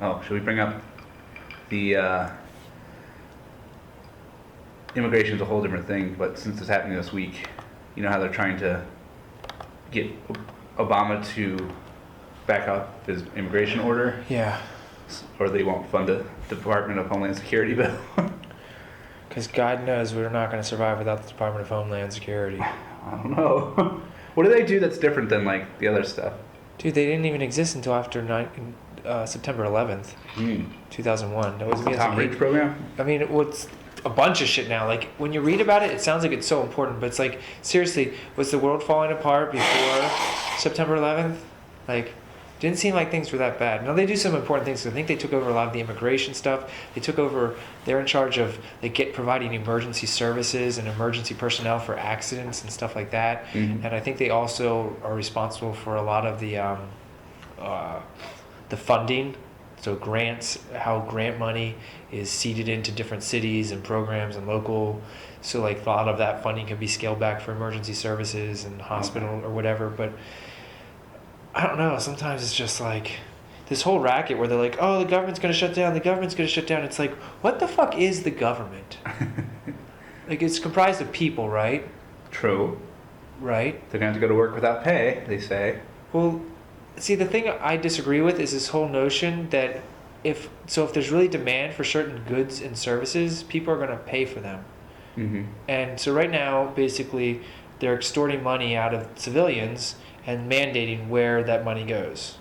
Oh, should we bring up the immigration is a whole different thing, but since it's happening this week, you know how they're trying to get Obama to back up his immigration order? Yeah. Or they won't fund the Department of Homeland Security bill. Because God knows we're not going to survive without the Department of Homeland Security. I don't know. What do they do that's different than like the other stuff? Dude, they didn't even exist until after September 11th, 2001. That was the Tom Ridge program? I mean, it's a bunch of shit now. Like, when you read about it, it sounds like it's so important, but it's like, seriously, was the world falling apart before September 11th? Like, didn't seem like things were that bad. Now, they do some important things. I think they took over a lot of the immigration stuff. They're in charge of, providing emergency services and emergency personnel for accidents and stuff like that. Mm-hmm. And I think they also are responsible for a lot of the funding. So grants, how grant money is seeded into different cities and programs and local. So like a lot of that funding can be scaled back for emergency services and hospital or whatever. But I don't know. Sometimes it's just like this whole racket where they're like, oh, the government's going to shut down. The government's going to shut down. It's like, what the fuck is the government? Like, it's comprised of people, right? True. Right? They're going to have to go to work without pay, they say. Well, see, the thing I disagree with is this whole notion that if there's really demand for certain goods and services, people are going to pay for them. Mm-hmm. And so right now, basically, they're extorting money out of civilians and mandating where that money goes.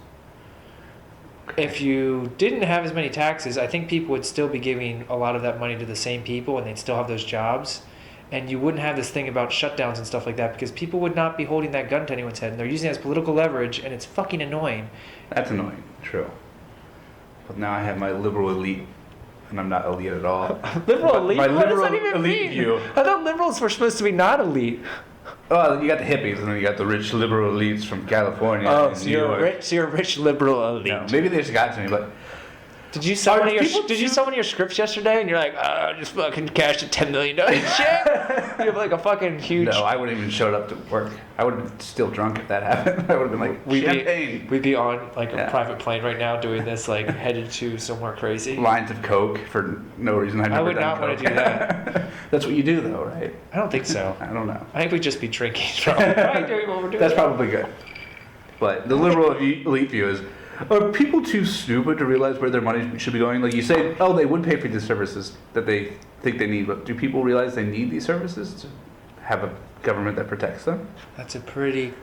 If you didn't have as many taxes, I think people would still be giving a lot of that money to the same people and they'd still have those jobs. And you wouldn't have this thing about shutdowns and stuff like that because people would not be holding that gun to anyone's head. And they're using it as political leverage, and it's fucking annoying. That's annoying, true. But now I have my liberal elite, and I'm not elite at all. Liberal elite? My What liberal does that even elite mean? view. I thought liberals were supposed to be not elite. Oh, you got the hippies, and then you got the rich liberal elites from California and New York. So you're a rich liberal elite. No, maybe they just got to me, but... Did you sell one of your scripts yesterday and you're like, I just fucking cashed a $10 million check? You have like a fucking huge... No, I wouldn't even showed up to work. I would have been still drunk if that happened. I would have been like, champagne. We'd be on like a private plane right now doing this, like headed to somewhere crazy. Lines of Coke for no reason. I would not want to do that. That's what you do though, right? I don't think so. I don't know. I think we'd just be drinking. Probably doing what we're doing. That's probably good. But the liberal elite view is, are people too stupid to realize where their money should be going? Like you say, oh, they would pay for these services that they think they need, but do people realize they need these services to have a government that protects them? That's a pretty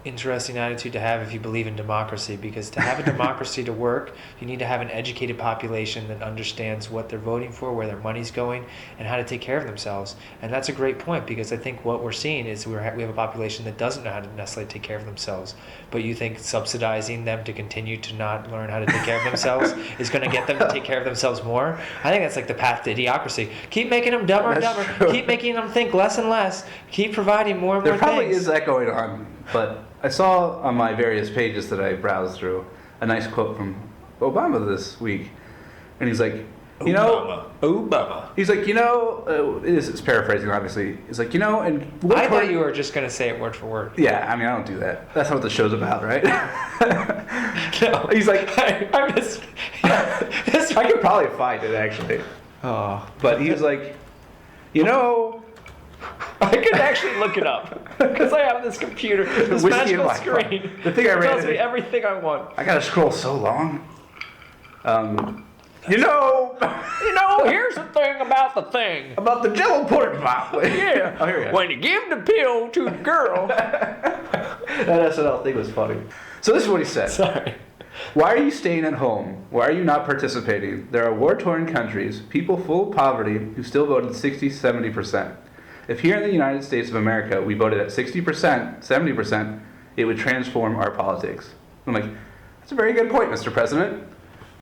interesting attitude to have if you believe in democracy, because to have a democracy to work, you need to have an educated population that understands what they're voting for, where their money's going, and how to take care of themselves. And that's a great point, because I think what we're seeing is we have a population that doesn't know how to necessarily take care of themselves. But you think subsidizing them to continue to not learn how to take care of themselves is going to get them to take care of themselves more? I think that's like the path to idiocracy. Keep making them dumber and dumber. True. Keep making them think less and less. Keep providing more and more things. There probably is that going on, but I saw on my various pages that I browsed through a nice quote from Obama this week. And he's like, Obama. He's like, it's paraphrasing, obviously. He's like, and... I thought you were just going to say it word for word. Yeah, I mean, I don't do that. That's not what the show's about, right? No. He's like... I'm just... I could probably find it, actually. Oh. But he was like, I could actually look it up because I have this computer, this Whisky and magical Wifi. screen. The thing I read tells me everything I want. I gotta scroll so long. Here's the thing about the thing. About the Jello pudding bottle. Yeah. Oh, here we go. When you give the pill to the girl. That SNL thing was funny. So this is what he said. Sorry. Why are you staying at home? Why are you not participating? There are war-torn countries, people full of poverty, who still voted 60, 70%. If here in the United States of America we voted at 60%, 70%, it would transform our politics. I'm like, that's a very good point, Mr. President.